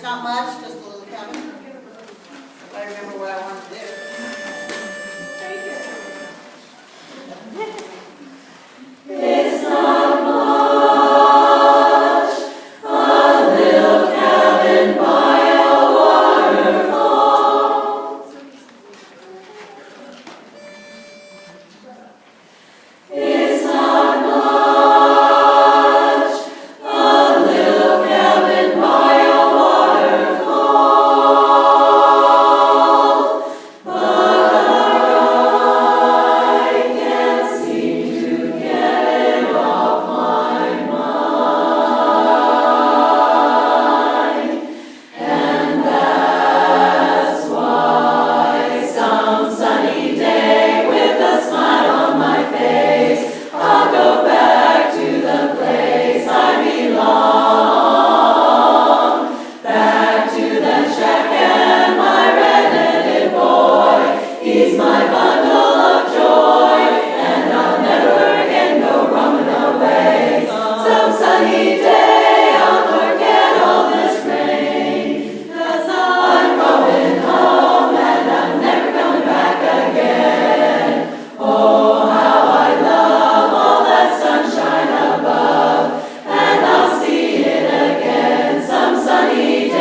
It's not much, just a little cabin. I remember what I wanted to do. It's not much, a little cabin by a waterfall. It's not much, a little cabin by a waterfall, but I can't seem to get it off my mind, and that's why some sunny day with a smile on my face, I'll go back to the place I belong, back to the shack and my red-headed boy. He's my bundle of joy, and I'll never again go roaming away. Some sunny day I'll forget all this rain, 'cause I'm going home and I'm never coming back again. Oh, how I love all that sunshine above, and I'll see it again some sunny day.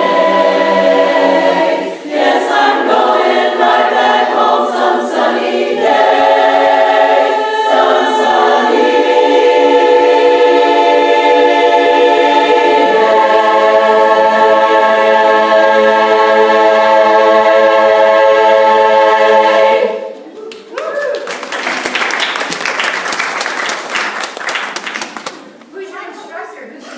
Yes, I'm going right back home some sunny day, some sunny day. Who's your instructor? Who's your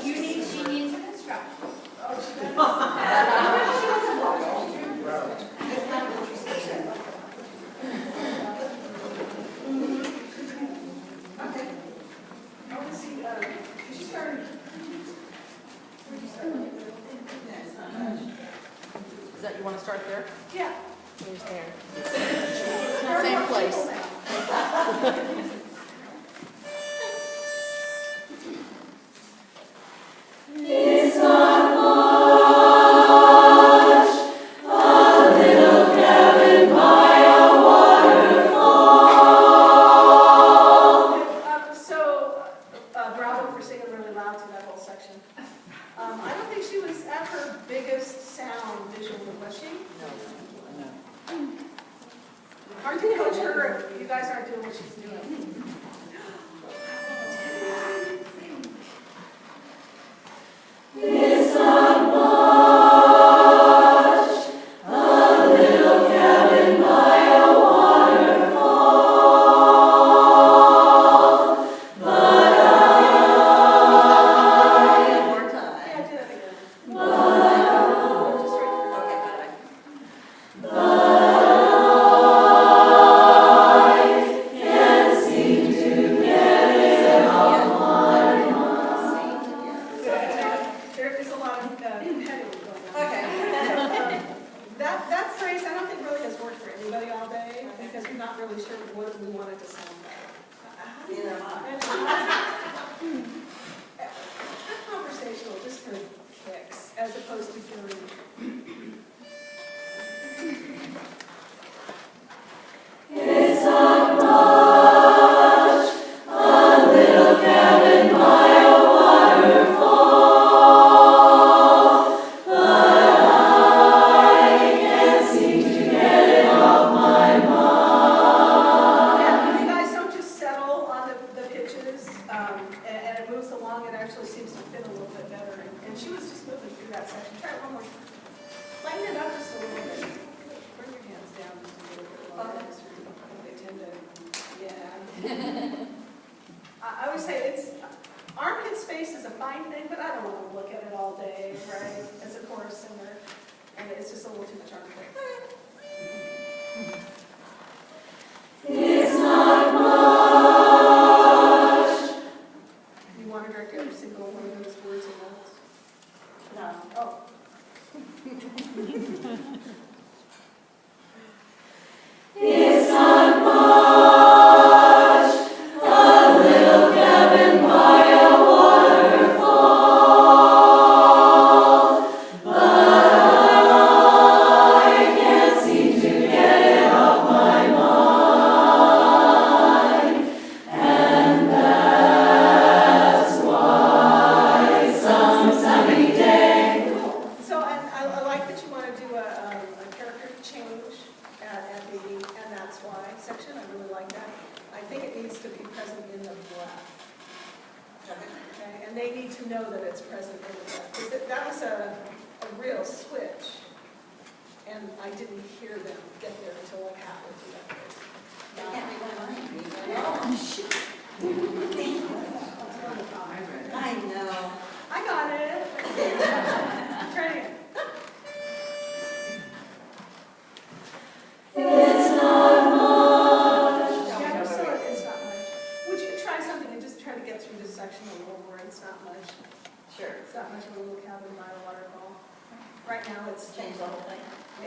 She needs an instructor. Okay. I want to see, did you start? Where'd you start? Is that, you want to start there? Yeah. Where's there? Same place. It's not much, a little cabin by a waterfall. Bravo for singing really loud through that whole section. I don't think she was at her biggest sound visually, was she? No. Hard to coach her if you guys aren't doing what she's doing. It's not much, a little cabin by a waterfall, but One more time. Yeah, do that again. I, Just right Okay, bye. but I can't seem to get it off my There is a lot of heading going on. Okay. That phrase, I don't think really has worked for anybody all day, because we're not really sure what we want it to sound like. Neither am I. They're conversational, just for kicks, as opposed to dirty. It's not much, a little cabin by a waterfall, but I can't seem to get it off my mind. Yeah, you guys don't just settle on the pitches, and it moves along, it actually seems to fit a little bit better. And she was just moving through that section. Try it one more time. Lighten it up just a little bit. Bring your hands down just a little bit longer. They tend to, yeah. I would say armpit space is a fine thing, but I don't want to look at it all day, right? As a chorus singer, and it's just a little too much armpit. It's not much. You want to direct every single one of those words and notes? No. Oh. It's not much, a little cabin by a waterfall, but I can't seem to get it off my mind, and that's why some sunny day. So I like that you want to do a character change at the "and that's why" section. I really like that. I think it needs to be present in the breath. Okay, and they need to know that it's present in the breath. 'Cause that was a real switch, and I didn't hear them get there until like halfway through that phrase. That can't be my mind. I know. I got it. Try it again. It's not much. Yeah, just so it's not much. Would you try something and just try to get through this section a little more? It's not much. Sure. It's not much of a little cabin by a waterfall. Right now, it's Change the whole thing.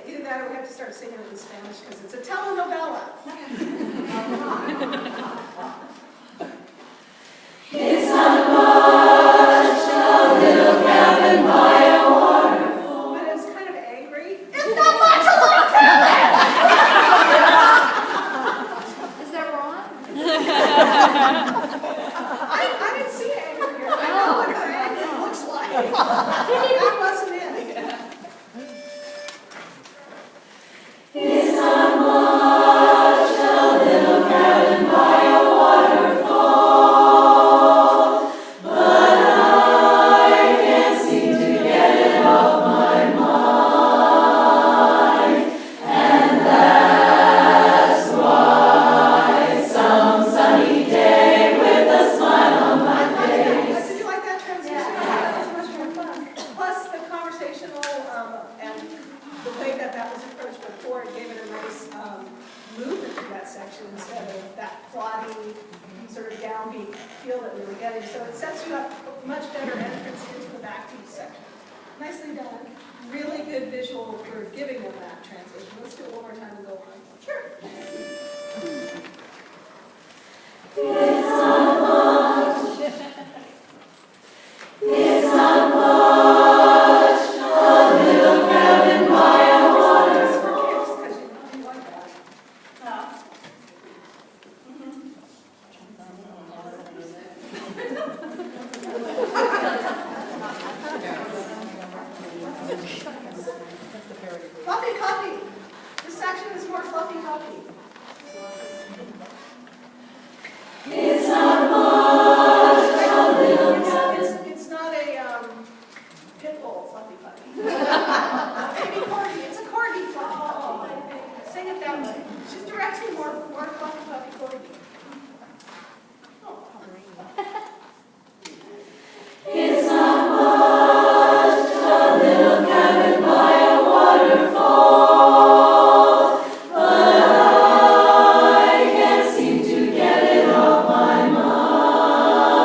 either that or we have to start singing it in Spanish because it's a telenovela. It's not much, a little cabin by a waterfall. But it's kind of angry. It's not much, a little cabin! Is that wrong? I didn't see anger here. I know what the anger looks like. That wasn't it. It's not much, a little cabin by a waterfall, but I can't seem to get it off my mind, and that's why some sunny day with a smile on my face. Did you like that transition? Yeah. That was much more fun. Plus the conversational and the way that was approached before, it gave it a nice movement to that section instead of that plotty sort of downbeat feel that we were getting. So it sets you up much better entrance into the backbeat section. Nicely done. Really good visual for giving them that transition. Let's do it one more time and go on. Sure. It's not much. It's not much, a little cabin by a Just for kids, because you like that. Fluffy Puppy. This section is more Fluffy Puppy. It's not much, a little cabin. It's not a pit bull Fluffy Puppy. Maybe corgi. It's a corgi Fluffy Puppy. Sing it that way. She's directing more Fluffy Puppy corgi. It's not much, a little cabin by a waterfall, but I can't seem to get it off my mind,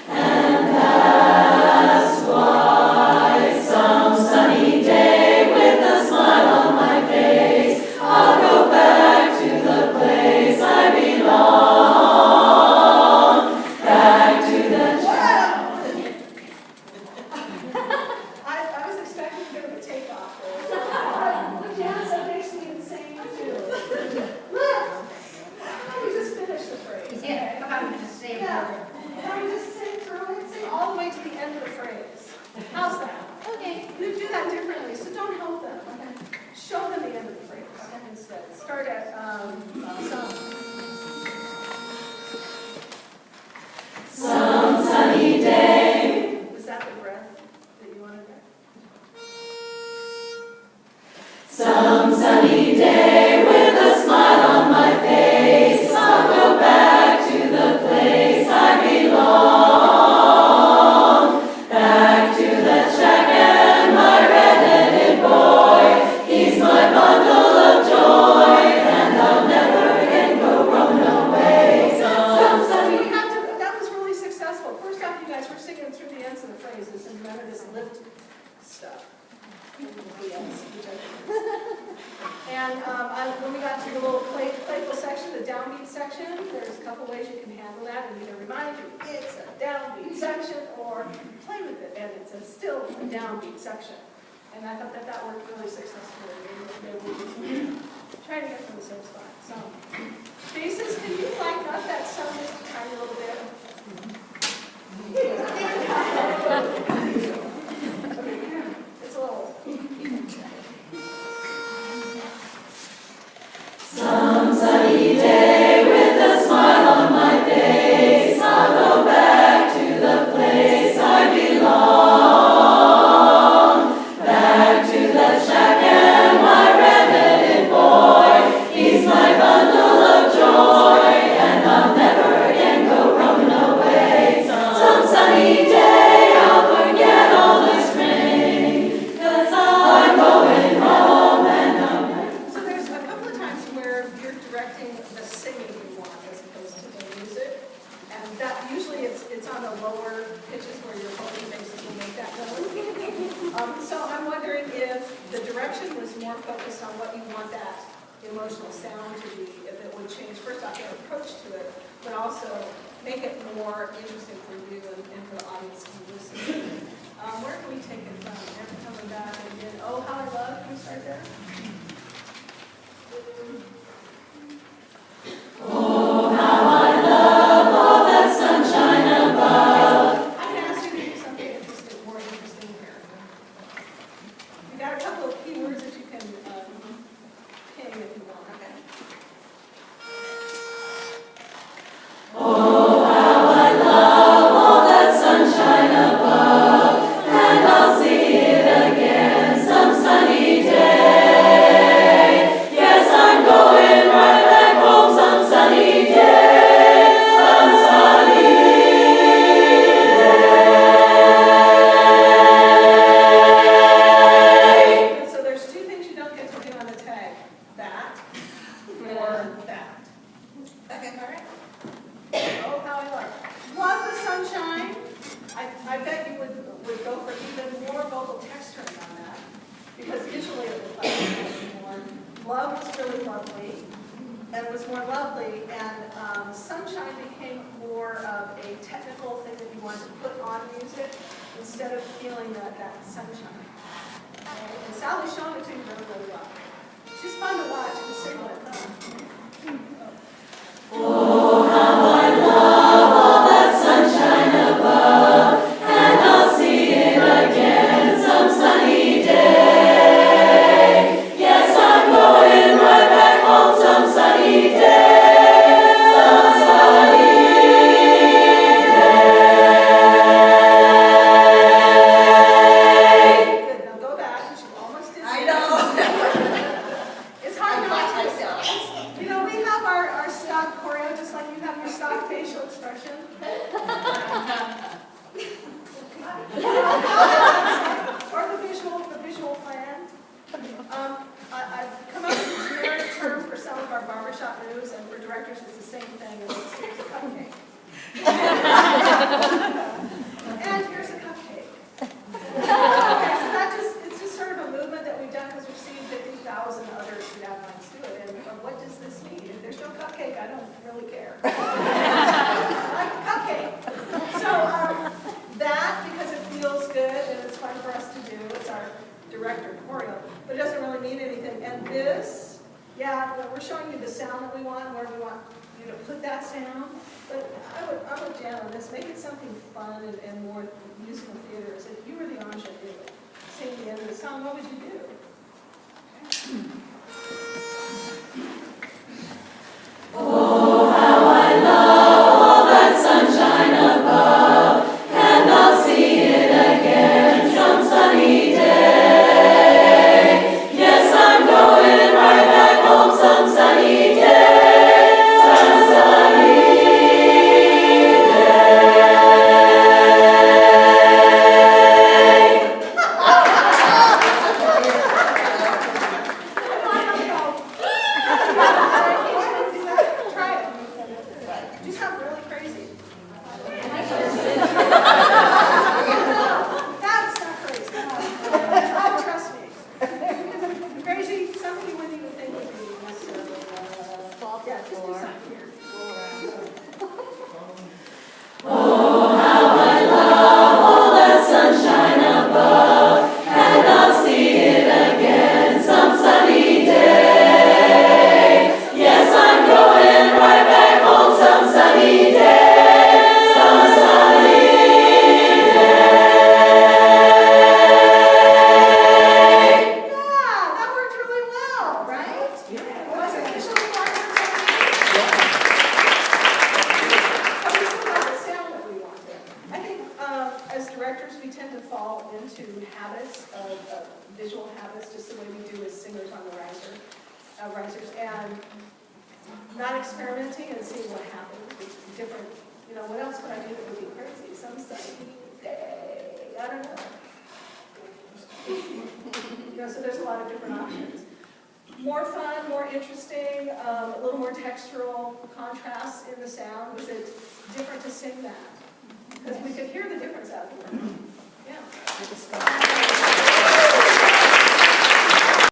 and that's why some sunny day with a smile on my face, I'll go back to the place I belong, back to the I was expecting a bit of a takeoff there. The jazz that makes me insane too. Look! We just finished the phrase. Yeah, how about we just say it? Yeah. Can we just sing through it? Sing all the way to the end of the phrase. How's that? Okay. You do that differently, so don't help them. Show them the end of the phrase instead. Start at some sunny day. Was that the breath that you wanted there? Some sunny day with a smile on my face, I'll go back to the place I belong, back to the shack and my red-headed boy. He's my bundle of joy, and I'll never again go roaming away. Some So sunny. we have to, that was really successful. First off, you guys were singing through the ends of the phrases and none of this lift stuff. And when we got to the little playful section, the downbeat section, there's a couple ways you can handle that and either remind you it's a downbeat section or play with it and it's still a downbeat section. And I thought that that worked really successfully. They were trying to get from the same spot. So, Faces, can you lighten up that sound just a tiny little bit? It's a little. Some sunny day with a smile on my face, I'll go back to the place I belong. Back to the shack and my red-headed boy. He's my bundle of joy, and I'll never again go roaming away. Some sunny day I'll forget all this rain, 'cause I'm going home and I'm So there's a couple of times where you're directing the singing you want as opposed to the music. And that usually it's on the lower pitches where your holding faces will make that note. So I'm wondering if the direction was more focused on what you want that emotional sound to be, if it would change first off your approach to it, but also make it more interesting for you and for the audience to listen to. Where can we take it from? Never coming back again. Oh, how I love. Can we start there? Oh, how I love all that sunshine above. I'm going to ask you to do something interesting, more interesting here. You got a couple of key words that you can ping if you want. Okay. Oh, how I love all that sunshine above, and I'll see it again some sunny day. Yes, I'm going right back home some sunny day, some sunny day. So there's two things you don't get to do on the tag. That or that. Okay, all right. Oh, how I love the sunshine. I bet you would go for even more vocal texture on that, because visually it would like more. Love was really lovely, and it was more lovely, and sunshine became more of a technical thing that you wanted to put on music instead of feeling that sunshine. Okay? And Sally's showing it to you really, really well. She's fun to watch and sing with. Oh, how I love all that sunshine above, and I'll see it again some sunny day. Yes, I'm going right back home some sunny day, some sunny day. Good, now go back, because you almost did. I know. It's hard I not caught to. myself. You know, we have our stock choreo, just like you have your stock facial expression. Or the visual plan. I've come up with a generic term for some of our barbershop moves, and for directors it's the same thing, and it's here's a cupcake. And here's a cupcake. Okay, so it's just sort of a movement that we've done because we've seen 50,000 other student lines do it. And what does this mean? If there's no cupcake, I don't really care. I like a cupcake. So that, because it feels good and it's fun for us to do, it's our director choreo, but it doesn't really mean anything. And this, yeah, we're showing you the sound that we want, where we want you to put that sound. But I would jam on this, make it something fun and more musical theater. So if you were the ingenue, sing the end of the song, what would you do? Oh, how I love all that sunshine above, and I'll see it again some sunny day. Yes, I'm going right back home some sunny day, some sunny day. into habits of visual habits, just the way we do as singers on the risers, and not experimenting and seeing what happens with different, what else could I do that would be crazy? Some stuff, I don't know. So there's a lot of different options. More fun, more interesting, a little more textural contrast in the sound. Was it different to sing that? Because we could hear the difference out here.